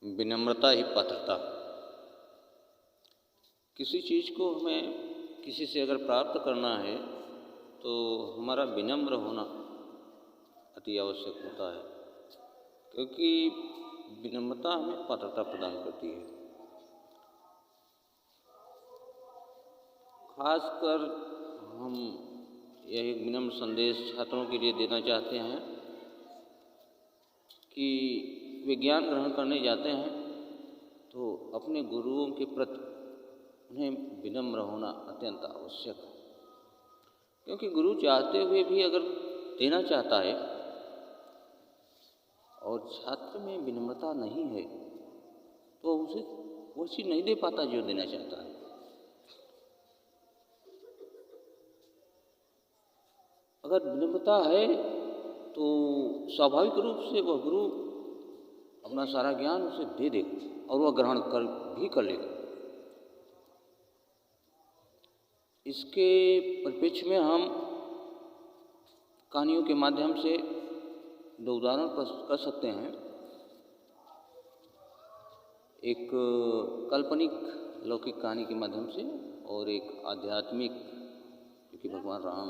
विनम्रता ही पात्रता। किसी चीज़ को हमें किसी से अगर प्राप्त करना है तो हमारा विनम्र होना अति आवश्यक होता है, क्योंकि विनम्रता हमें पात्रता प्रदान करती है। खासकर हम यह एक विनम्र संदेश छात्रों के लिए देना चाहते हैं कि वे ज्ञान ग्रहण करने जाते हैं तो अपने गुरुओं के प्रति उन्हें विनम्र होना अत्यंत आवश्यक है, क्योंकि गुरु चाहते हुए भी अगर देना चाहता है और छात्र में विनम्रता नहीं है तो उसे वो चीज़ नहीं दे पाता जो देना चाहता है। अगर विनम्रता है तो स्वाभाविक रूप से वह गुरु अपना सारा ज्ञान उसे दे देगा और वह ग्रहण कर लेगा। इसके परिप्रेक्ष्य में हम कहानियों के माध्यम से दो उदाहरण कर सकते हैं। एक काल्पनिक लौकिक कहानी के माध्यम से और एक आध्यात्मिक, क्योंकि भगवान राम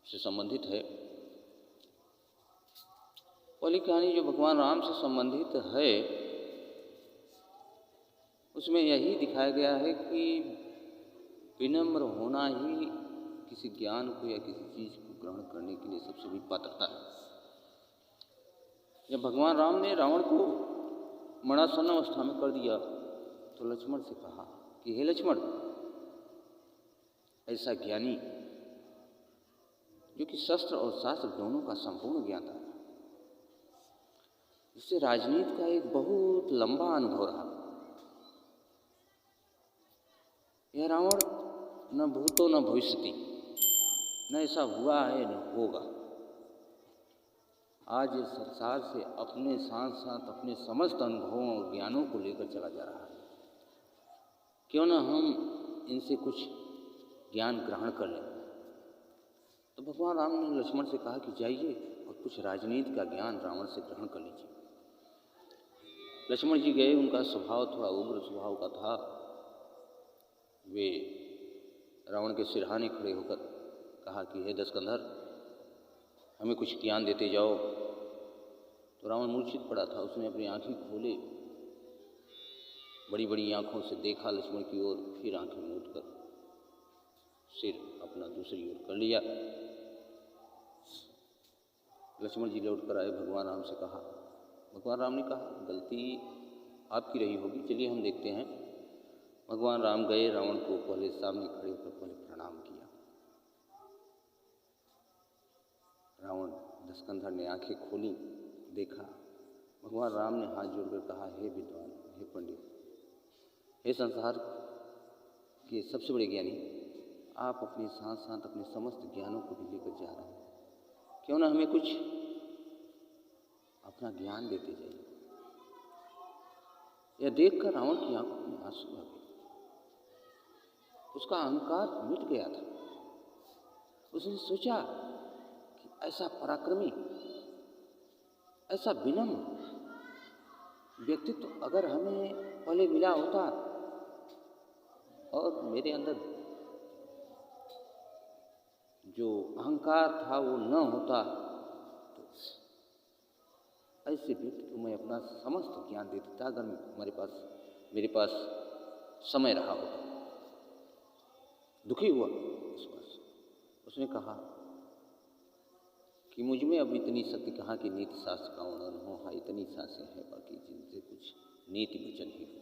से संबंधित है। पहली कहानी जो भगवान राम से संबंधित है उसमें यही दिखाया गया है कि विनम्र होना ही किसी ज्ञान को या किसी चीज़ को ग्रहण करने के लिए सबसे बड़ी पात्रता है। जब भगवान राम ने रावण को मरणासन्न अवस्था में कर दिया तो लक्ष्मण से कहा कि हे लक्ष्मण, ऐसा ज्ञानी जो कि शस्त्र और शास्त्र दोनों का संपूर्ण ज्ञाता है, इससे राजनीति का एक बहुत लंबा अनुभव रहा। यह रावण न भूतो न भविष्यति, न ऐसा हुआ है न होगा, आज इस संसार से अपने साथ साथ अपने समस्त अनुभवों और ज्ञानों को लेकर चला जा रहा है। क्यों न हम इनसे कुछ ज्ञान ग्रहण कर लें। तो भगवान राम ने लक्ष्मण से कहा कि जाइए और कुछ राजनीति का ज्ञान रावण से ग्रहण कर लीजिए। लक्ष्मण जी गए। उनका स्वभाव थोड़ा उग्र स्वभाव का था। वे रावण के सिरहाने खड़े होकर कहा कि हे दशकंधर, हमें कुछ ज्ञान देते जाओ। तो रावण मूर्छित पड़ा था। उसने अपनी आंखें खोले, बड़ी बड़ी आंखों से देखा लक्ष्मण की ओर, फिर आंखें मूंद कर सिर अपना दूसरी ओर कर लिया। लक्ष्मण जी लौट कर आए, भगवान राम से कहा। भगवान राम ने कहा गलती आपकी रही होगी, चलिए हम देखते हैं। भगवान राम गए, रावण को पहले सामने खड़े होकर पहले प्रणाम किया। रावण दशकंधर ने आंखें खोली, देखा। भगवान राम ने हाथ जोड़कर कहा, हे विद्वान, हे पंडित, हे संसार के सबसे बड़े ज्ञानी, आप अपने साथ साथ अपने समस्त ज्ञानों को भी लेकर जा रहे हैं। क्यों ना हमें कुछ अपना ज्ञान देते जाइए। यह देखकर रावण की आंखों में आंसू आ गए। उसका अहंकार मिट गया था। उसने सोचा कि ऐसा पराक्रमी, ऐसा विनम्र व्यक्तित्व अगर हमें पहले मिला होता और मेरे अंदर जो अहंकार था वो न होता, तो ऐसे व्यक्ति को मैं अपना समस्त ज्ञान दे देता अगर मेरे पास समय रहा होता। दुखी हुआ इस बात से। उसने कहा कि मुझ में अब इतनी शक्ति कहाँ की नीति शास्त्र का वर्णन हो। हाँ, इतनी सांसें हैं बाकी जिनसे कुछ नीति वचन ही हो।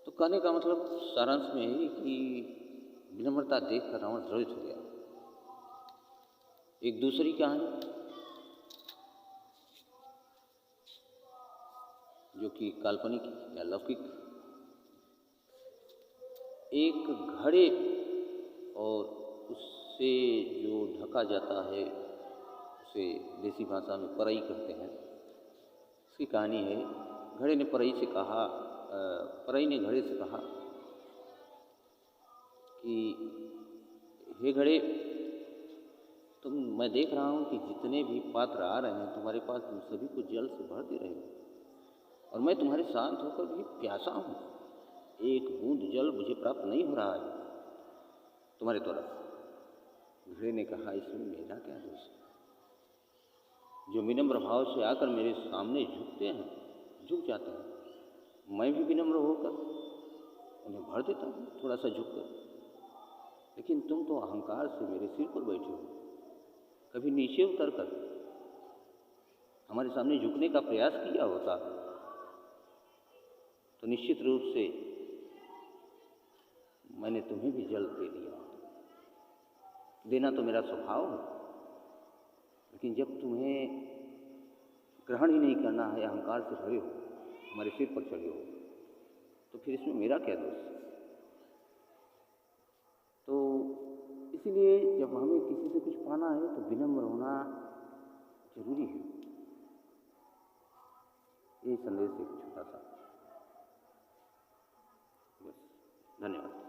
तो कहने का मतलब सारांश में है कि विनम्रता देखकर रावण द्रवित हो गया। एक दूसरी कहानी जो कि काल्पनिक या लौकिक, एक घड़े और उससे जो ढका जाता है उसे देसी भाषा में परई कहते हैं। उसकी कहानी है। घड़े ने परई से कहा, परई ने घड़े से कहा कि हे घड़े, मैं देख रहा हूँ कि जितने भी पात्र आ रहे हैं तुम्हारे पास, तुम सभी को जल से भर दे रहे हो, और मैं तुम्हारे शांत होकर भी प्यासा हूँ। एक बूंद जल मुझे प्राप्त नहीं हो रहा है तुम्हारे द्वारा। घोड़े ने कहा, इसमें मेरा क्या दोष है? जो विनम्र भाव से आकर मेरे सामने झुकते हैं, झुक जाते हैं, मैं भी विनम्र होकर उन्हें भर देता हूँ थोड़ा सा झुककर। लेकिन तुम तो अहंकार से मेरे सिर पर बैठे हो। कभी नीचे उतरकर हमारे सामने झुकने का प्रयास किया होता तो निश्चित रूप से मैंने तुम्हें भी जल दे दिया। देना तो मेरा स्वभाव है, लेकिन जब तुम्हें ग्रहण ही नहीं करना है, अहंकार से भरे हो, हमारे सिर पर चढ़े हो, तो फिर इसमें मेरा क्या दोष? तो इसीलिए जब हमें किसी से कुछ पाना है तो विनम्र होना जरूरी है। ये संदेश एक छोटा सा, बस। धन्यवाद।